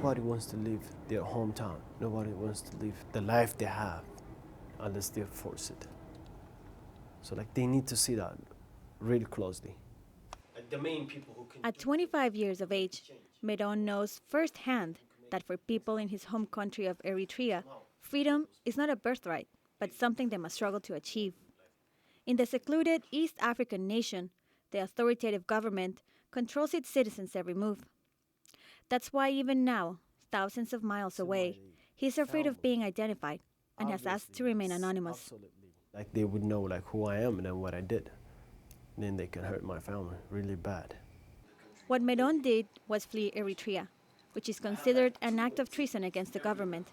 nobody wants to leave their hometown. Nobody wants to live the life they have unless they're forced. So like they need to see that really closely. Like the main people who can. At 25 years of age, Meron knows firsthand that for people in his home country of Eritrea, freedom is not a birthright, but something they must struggle to achieve. In the secluded East African nation, the authoritative government controls its citizens' every move. That's why even now, thousands of miles away, he's afraid of being identified and has asked to remain anonymous. Absolutely. Like they would know like who I am and then what I did. Then they can hurt my family really bad. What Meron did was flee Eritrea, which is considered an act of treason against the government,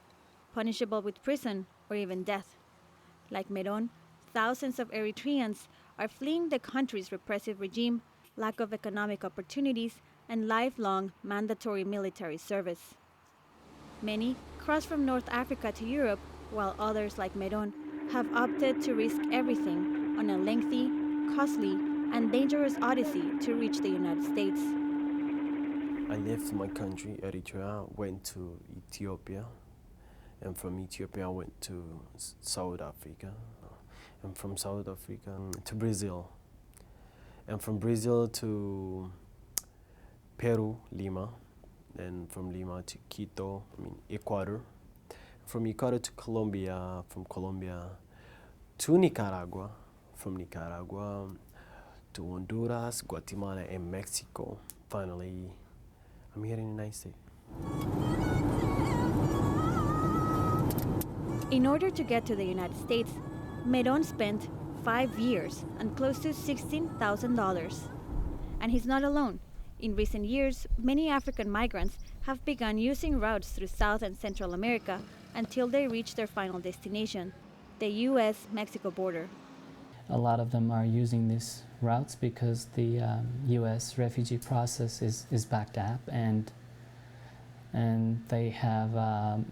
punishable with prison or even death. Like Meron, thousands of Eritreans are fleeing the country's repressive regime, lack of economic opportunities, and lifelong mandatory military service. Many cross from North Africa to Europe, while others, like Meron, have opted to risk everything on a lengthy, costly, and dangerous odyssey to reach the United States. I left my country, Eritrea, went to Ethiopia, and from Ethiopia I went to South Africa, and from South Africa to Brazil, and from Brazil to Peru, Lima, and from Lima to Quito, Ecuador, from Ecuador to Colombia, from Colombia to Nicaragua, from Nicaragua to Honduras, Guatemala, and Mexico. Finally, I'm here in the United States. In order to get to the United States, Meron spent 5 years and close to $16,000. And he's not alone. In recent years, many African migrants have begun using routes through South and Central America until they reach their final destination, the U.S.-Mexico border. A lot of them are using these routes because the U.S. refugee process is backed up, and they have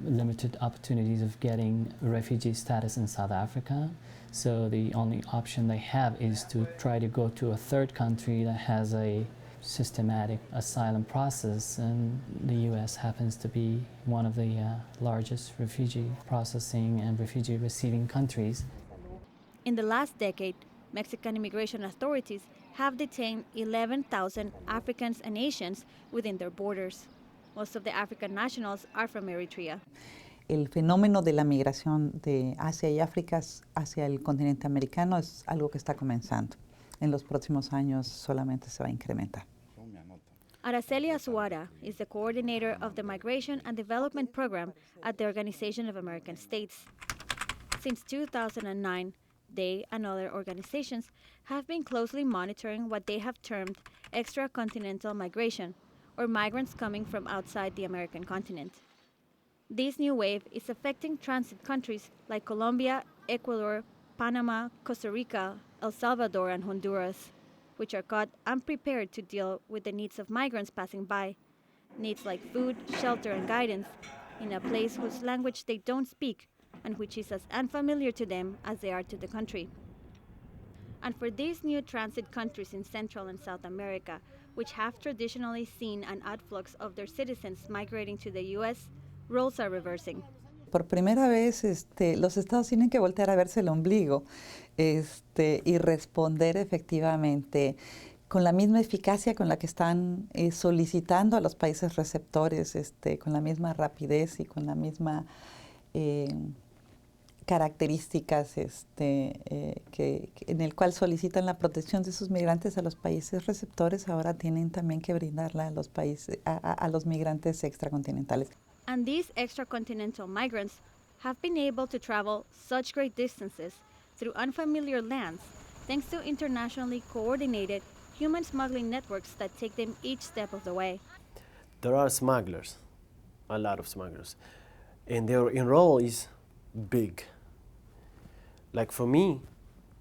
limited opportunities of getting refugee status in South Africa. So the only option they have is to try to go to a third country that has a systematic asylum process, and the U.S. happens to be one of the largest refugee processing and refugee receiving countries. In the last decade, Mexican immigration authorities have detained 11,000 Africans and Asians within their borders. Most of the African nationals are from Eritrea. El fenómeno de la migración de Asia y África hacia el continente americano es algo que está comenzando. En los próximos años solamente se va a incrementar. Araceli Azuara is the coordinator of the Migration and Development Program at the Organization of American States. Since 2009, they and other organizations have been closely monitoring what they have termed extracontinental migration, or migrants coming from outside the American continent. This new wave is affecting transit countries like Colombia, Ecuador, Panama, Costa Rica, El Salvador, and Honduras, which are caught unprepared to deal with the needs of migrants passing by, needs like food, shelter, and guidance, in a place whose language they don't speak and which is as unfamiliar to them as they are to the country. And for these new transit countries in Central and South America, which have traditionally seen an influx of their citizens migrating to the U.S., roles are reversing. Por primera vez, los estados tienen que voltear a verse el ombligo y responder efectivamente con la misma eficacia con la que están solicitando a los países receptores, con la misma rapidez y con la misma características en el cual solicitan la protección de sus migrantes a los países receptores, ahora tienen también que brindarla a los países, a los migrantes extracontinentales. And these extracontinental migrants have been able to travel such great distances through unfamiliar lands thanks to internationally coordinated human smuggling networks that take them each step of the way. There are smugglers, a lot of smugglers, and their role is big. Like for me,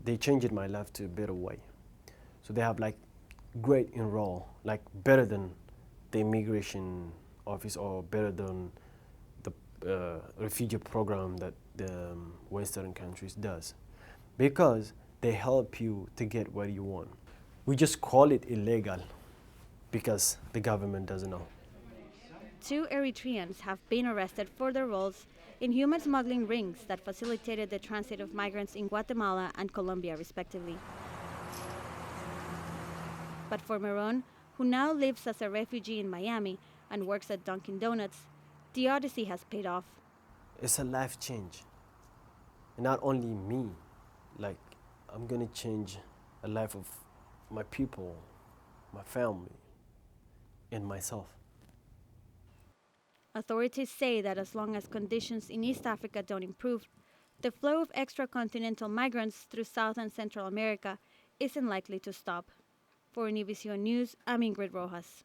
they changed my life to a better way. So they have like great enroll, like better than the immigration office or better than the refugee program that the Western countries does, because they help you to get what you want. We just call it illegal because the government doesn't know. 2 Eritreans have been arrested for their roles in human smuggling rings that facilitated the transit of migrants in Guatemala and Colombia, respectively. But for Meron, who now lives as a refugee in Miami and works at Dunkin' Donuts, the odyssey has paid off. It's a life change. And not only me, like I'm gonna change the life of my people, my family, and myself. Authorities say that as long as conditions in East Africa don't improve, the flow of extracontinental migrants through South and Central America isn't likely to stop. For Univision News, I'm Ingrid Rojas.